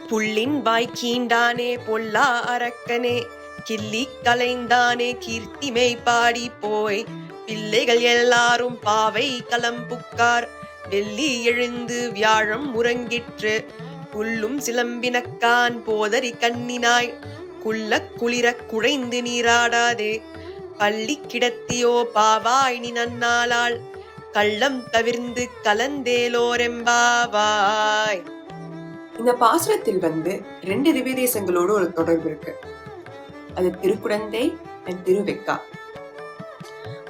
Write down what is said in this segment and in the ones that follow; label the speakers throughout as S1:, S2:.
S1: புள்ளின் வாய் கீண்டானே பொல்லா அரக்கனே, கிள்ளி கலைந்தானே கீர்த்திமை பாடி போய், பிள்ளைகள் எல்லாரும் பாவை கலம்புக்கார், வெள்ளி எழுந்து வியாழம் உறங்கிற்று, புல்லும் சிலம்பினக்கான் போதறி கண்ணினாய், குள்ள குளிர குழைந்து நீராடாதே, பள்ளி கிடத்தியோ பாவாய் நீ நன்னாளால், கள்ளம் தவிர்ந்து கலந்தேலோரெம்பாவாய்.
S2: இந்த பாசுரத்தில் ரெண்டு திவ்ய தேசங்களோடு ஒரு தொடர்பு இருக்கு. அது திருக்குடந்தை and திருவெக்கா.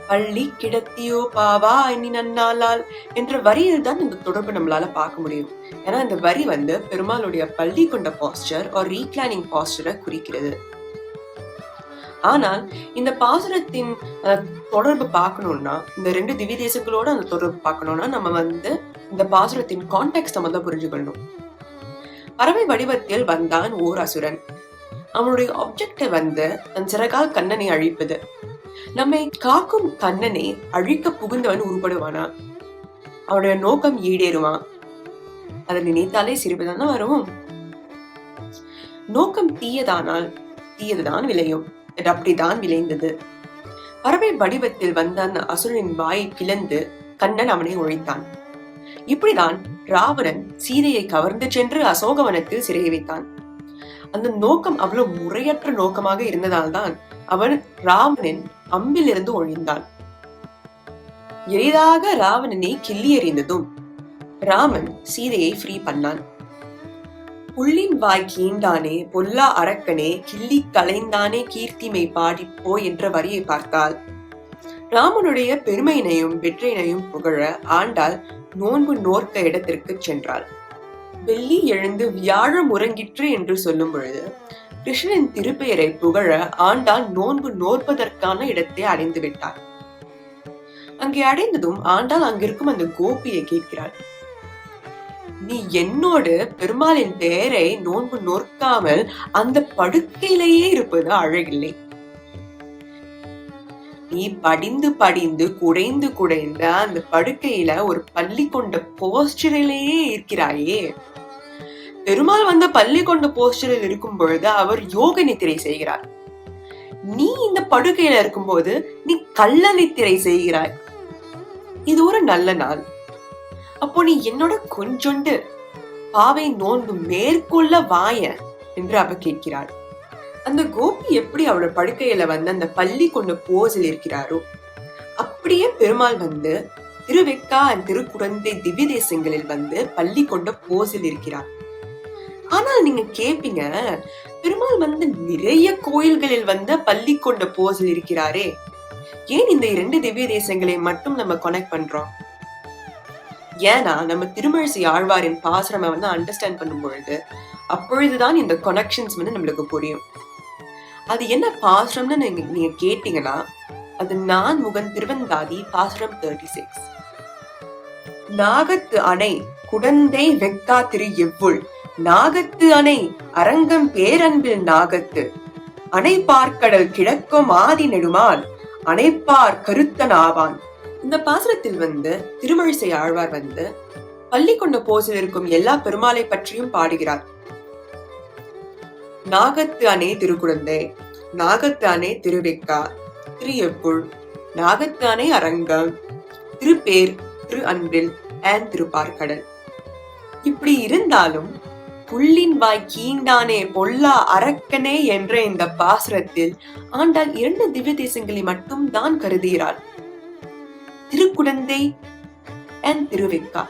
S2: பள்ளி கிடத்தியோ பாவா நீ நன்னாளால் என்ற வரியில் தான் இந்த தொடர்பு நம்மளால பார்க்க முடியும். ஏன்னா இந்த வரி பெருமாளுடைய பள்ளி கொண்ட பாஸ்டர் ஒரு ரீக்ளைனிங் பாஸ்டரை குறிக்கிறது. ஆனால் இந்த பாசுரத்தின் தொடர்பு பார்க்கணும்னா, இந்த ரெண்டு திவ்ய தேசங்களோட அந்த தொடர்பு பார்க்கணும்னா நம்ம இந்த பாசுரத்தின் கான்டெக்ட் நம்ம தான் புரிஞ்சுக்கணும். பறவை வடிவத்தில் வந்தான் ஓர் அசுரன். அவனுடைய ஆப்ஜெக்டை தன் சிறகால் கண்ணனை அழிப்பது. நம்மை காக்கும் கண்ணனை அழிக்க புகுந்தவன் உருப்படுவானா? அவனுடைய நோக்கம் ஈடேறுவான்? அதை நினைத்தாலே சிரிப்புதான் வரும். நோக்கம் தீயதானால் தீயதுதான் விளையும். அது அப்படிதான் விளைந்தது. பறவை வடிவத்தில் வந்த அந்த அசுரனின் வாயை பிளந்து கண்ணன் அவனை ஒழித்தான். இப்படிதான் ராவணன் சீதையை கவர்ந்து சென்று அசோகவனத்தில் சிறை வைத்தான். அந்த நோக்கம் அவ்வளவு முறையற்ற நோக்கமாக இருந்ததால்தான் அவன் ராவணன் அம்பில் இருந்து ஒழிந்தான். எளிதாக ராவணனை கிள்ளி எறிந்ததும் ராமன் சீதையை ஃப்ரீ பண்ணான். புள்ளின் வாய் கீண்டானே பொல்லா அரக்கனே, கிள்ளி கலைந்தானே கீர்த்திமை பாடிப்போ என்ற வரியை பார்த்தால் ராமனுடைய பெருமையினையும் வெற்றியினையும் புகழ ஆண்டாள் நோன்பு நோர்க்க இடத்திற்கு சென்றாள். வெள்ளி எழுந்து வியாழம் உறங்கிற்று என்று சொல்லும் பொழுது கிருஷ்ணனின் திருப்பெயரை புகழ ஆண்டாள் நோன்பு நோற்பதற்கான இடத்தை அடைந்து விட்டார். அங்கே அடைந்ததும் ஆண்டாள் அங்கிருக்கும் அந்த கோபியை கேட்கிறாள், நீ என்னோடு பெருமாளின் பெயரை நோன்பு நோற்காமல் அந்த படுக்கையிலேயே இருப்பது அழகில்லை. நீ படிந்து படிந்து குடைந்து குடைந்த அந்த படுக்கையில ஒரு பள்ளி கொண்ட போஸ்டரிலேயே இருக்கிறாயே. பெருமாள் பள்ளி கொண்ட போஸ்டரில் இருக்கும் பொழுது அவர் யோக நித்திரை செய்கிறார். நீ இந்த படுக்கையில இருக்கும்போது நீ கள்ள நித்திரை செய்கிறாய். இது ஒரு நல்ல நாள். அப்போ நீ என்னோட கொஞ்சொண்டு பாவை நோன்பு மேற்கொள்ள வாய என்று அவ கேட்கிறாள். அந்த கோபி எப்படி அவளோட படுக்கையில அந்த பள்ளி கொண்ட போஸில் இருக்கிறாரோ அப்படியே பெருமாள் திருவெக்கா திருக்குடந்தை திவ்ய தேசங்களில் பள்ளி கொண்ட போஸில் இருக்கிறார். ஆனால் நீங்க கேப்பீங்க, பெருமாள் நிறைய கோயில்களில் பள்ளி கொண்ட போஸில் இருக்கிறாரே, ஏன் இந்த இரண்டு திவ்ய தேசங்களை மட்டும் நம்ம கனெக்ட் பண்றோம்? ஏன்னா நம்ம திருமழிசை ஆழ்வாரின் பாசுரம அண்டர்ஸ்டாண்ட் பண்ணும் பொழுது அப்பொழுதுதான் இந்த கனெக்ஷன்ஸ் நம்மளுக்கு புரியும். அது என்ன பாசுரம்னு நீங்க கேட்டீங்கன்னா, அது நான் முகன் திருவந்தாதி பாசுரம் 36. நாகத்து அணை குடந்தை வெக்கா திரு எவ்வுள், நாகத்து அணை அரங்கம் பேரன்பில் நாகத்து, அணை பார்க்கடல் கிழக்கும் ஆதி நெடுமால், அணைப்பார் கருத்தன் ஆவான். இந்த பாசுரத்தில் திருமழிசை ஆழ்வார் பள்ளி கொண்ட போஸில் இருக்கும் எல்லா பெருமாளை பற்றியும் பாடுகிறார். நாகத்து அணை திருக்குடந்தை, நாகத்து அணை திருவெக்கா, திரு எவ்வுள், நாகத்து அணை அரங்கம், திருப்பேர், திரு அன்பில் and திருப்பார்கடல். இப்படி இருந்தாலும் புள்ளின் வாய் கீண்டானே பொல்லா அரக்கனே என்ற இந்த பாசுரத்தில் ஆண்டாள் இரண்டு திவ்ய தேசங்களை மட்டும் தான் கருதுகிறாள், திருக்குடந்தை and திருவெக்கா.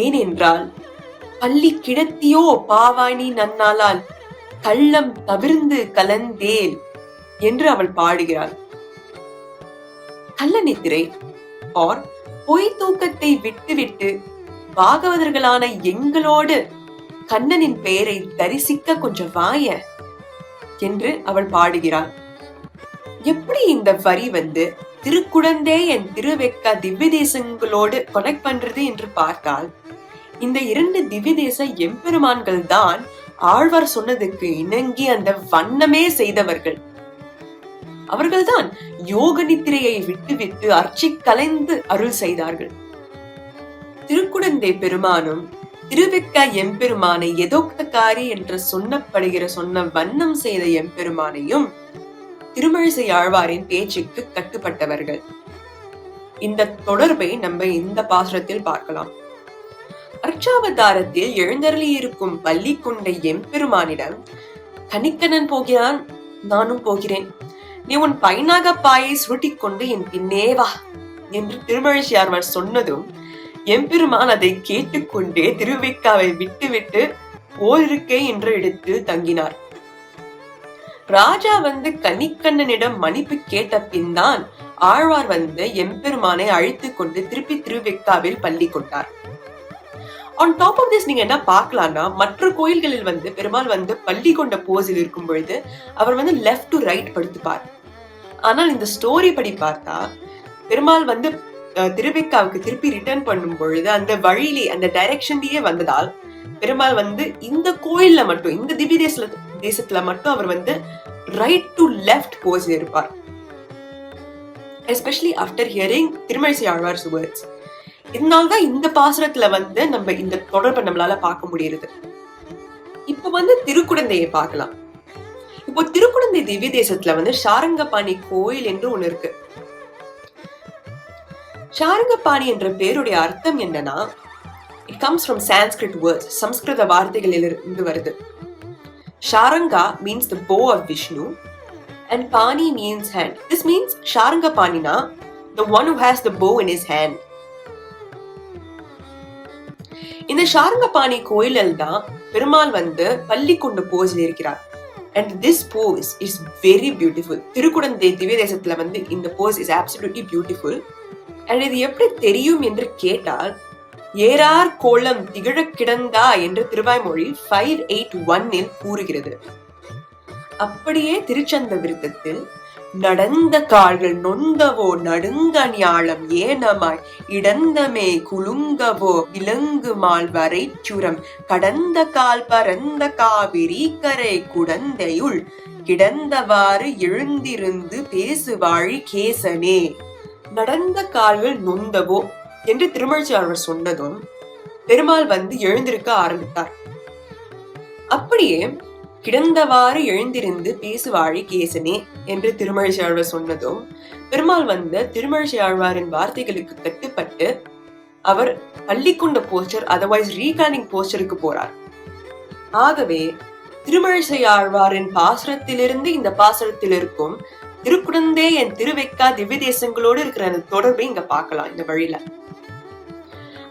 S2: ஏனென்றால் பள்ளி கிடத்தியோ பாவாணி நன்னாளால், கள்ளம் தவிர்ந்து கலந்தேல் என்று அவள் பாடுகிறாள். கள்ள நித்திரை ஆர் பொய் தூக்கத்தை விட்டுவிட்டு பாகவதர்களான எங்களோடு கண்ணனின் பெயரை தரிசிக்க கொஞ்சம் வாய என்று அவள் பாடுகிறாள். எப்படி இந்த வரி திருக்குடந்தை என் திருவெக்கா திவ்ய தேசங்களோடு கனெக்ட் பண்றது என்று பார்த்தால், இந்த இரண்டு திவ்ய தேச எம்பெருமான்கள் தான் ஆழ்வார் சொன்னதுக்கு இணங்கி அந்த வண்ணமே செய்தவர்கள். அவர்கள்தான் யோக நித்திரையை விட்டுவிட்டு அர்ச்சி கலைந்து அருள் செய்தார்கள். திருக்குடந்தை பெருமானும் திருவிக்க எம்பெருமானை எதோக்தக்காரி என்று சொன்ன வண்ணம் செய்த எம்பெருமானையும் திருமழிசை ஆழ்வாரின் பேச்சுக்கு கட்டுப்பட்டவர்கள். இந்த தொடர்பை நம்ம இந்த பாசுரத்தில் பார்க்கலாம். அர்ச்சாவதாரத்தில் எழுந்தருளி இருக்கும் பள்ளி கொண்ட எம்பெருமானிடம் கணிக்கண்ணன் போகிறான், நானும் போகிறேன், நீ உன் பைனாக பாயை சுருட்டிக் கொண்டு என் பின்னே வா என்று திருமழிசையாழ்வார் சொன்னதும் எம்பெருமான் அதை கேட்டுக்கொண்டே திருவிக்காவை விட்டுவிட்டு போரிருக்கை என்ற இடத்தில் தங்கினார். ராஜா கணிக்கண்ணனிடம் மன்னிப்பு கேட்ட பின் தான் ஆழ்வார் எம்பெருமானை அழைத்து கொண்டு திருப்பி திருவிக்காவில் பள்ளி கொண்டார். ஆன் டாப் ஆஃப் திஸ் நீங்க என்ன பார்க்கலாம்னா, மற்ற கோயில்களில் பெருமாள் பள்ளி கொண்ட போஸில் இருக்கும் பொழுது அவர் லெஃப்ட் டு ரைட் படுத்துப்பார். ஆனால் இந்த ஸ்டோரி படி பார்த்தா பெருமாள் திருவிக்காவுக்கு திருப்பி ரிட்டர்ன் பண்ணும் பொழுது அந்த வழியிலே அந்த டைரக்ஷன்லயே வந்ததால் பெருமாள் இந்த கோயில்ல மட்டும், இந்த திவ்ய தேசத்துல மட்டும் அவர் ரைட் டு லெஃப்ட் போஸ்ல இருப்பார். Especially after hearing Thirumazhisai Alvars words. இதனால்தான் இந்த பாசுரத்துல நம்ம இந்த தொடர்பை நம்மளால பார்க்க முடியுது. இப்ப திருக்குடந்தையை பார்க்கலாம். இப்போ திருக்குடந்தை திவ்ய தேசத்துல சாரங்கபாணி கோயில் என்று ஒண்ணு இருக்கு. சாரங்கபாணி என்ற பேருடைய அர்த்தம் என்னன்னா, it comes from Sanskrit words, சம்ஸ்கிருத வார்த்தைகளில் இருந்து வருது. Sharanga means the bow of Vishnu and Pani means hand. This means Sharangapanina, the one who has the bow in his hand. இந்த சாரங்கபாணி கோயிலில் தான் பெருமாள் பள்ளி கொண்டு போஸில் இருக்கிறார். And this pose is very beautiful. Thirukudanthai திவ்ய தேசத்துல இந்த pose is absolutely beautiful. And இது எப்படி தெரியும் என்று கேட்டால், ஏறார் கோலம் திகழ கிடந்தா என்று திருவாய்மொழி 581 கூறுகிறது. அப்படியே திருச்சந்த விருத்தத்தில் நடந்த கால்கள் நொந்தவோ நடுங்க ஞாலம் ஏனமாய் இடந்தமே குலுங்கவோ விலங்குமால் வரைச்சுரம் கடந்த கால் பரந்த காவிரி கரை குடந்தையுள் கிடந்தவாறு எழுந்திருந்து பேசுவாழி கேசனே. நடந்த கால்கள் நொந்தவோ என்று திருமழிசையாழ்வார் சொன்னதும் பெருமாள் எழுந்திருக்க ஆரம்பித்தார். அப்படியே கிடந்தவாறு எழுந்திருந்து பேசுவாழி கேசனே என்று திருமழிசையாழ்வார் சொன்னதும் பெருமாள் திருமழிசையாழ்வாரின் வார்த்தைகளுக்கு கட்டுப்பட்டு அவர் பள்ளிக்கொண்ட போஸ்டர், அதர்வைஸ் ரீகார்டிங் போஸ்டருக்கு போறார். ஆகவே திருமழிசையாழ்வாரின் பாசுரத்திலிருந்து இந்த பாசுரத்தில் இருக்கும் திருக்குடந்தே என் திருவெக்கா திவ்ய தேசங்களோடு இருக்கிற அந்த தொடர்பை இங்க பார்க்கலாம் இந்த வழியில.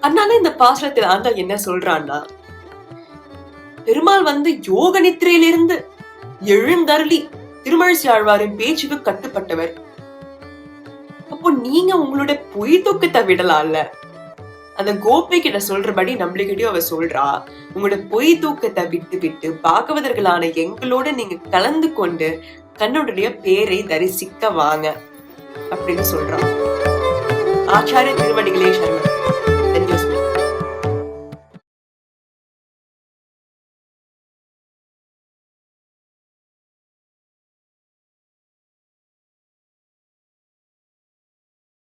S2: அதனால இந்த பாசுரத்தில் ஆண்டாள் என்ன சொல்றான்னா, பெருமாள் யோக நித்திரையிலிருந்து எழுந்தருளி திருமழிசையாழ்வாரின் பேச்சுக்கு கட்டுப்பட்டவர். அப்போ நீங்க உங்களோட பொய் தூக்கத்தை விடலாம்ல. அந்த கோபை கிட்ட சொல்றபடி நம்மளுக்கிட்டயும் அவ சொல்றா, உங்களோட பொய் தூக்கத்தை விட்டு விட்டு பாகவதர்களான எங்களோட நீங்க கலந்து கொண்டு கண்ணனுடைய பேரை தரிசிக்க வாங்க அப்படின்னு சொல்றான். ஆச்சாரிய திருவடிகளே சரணம்.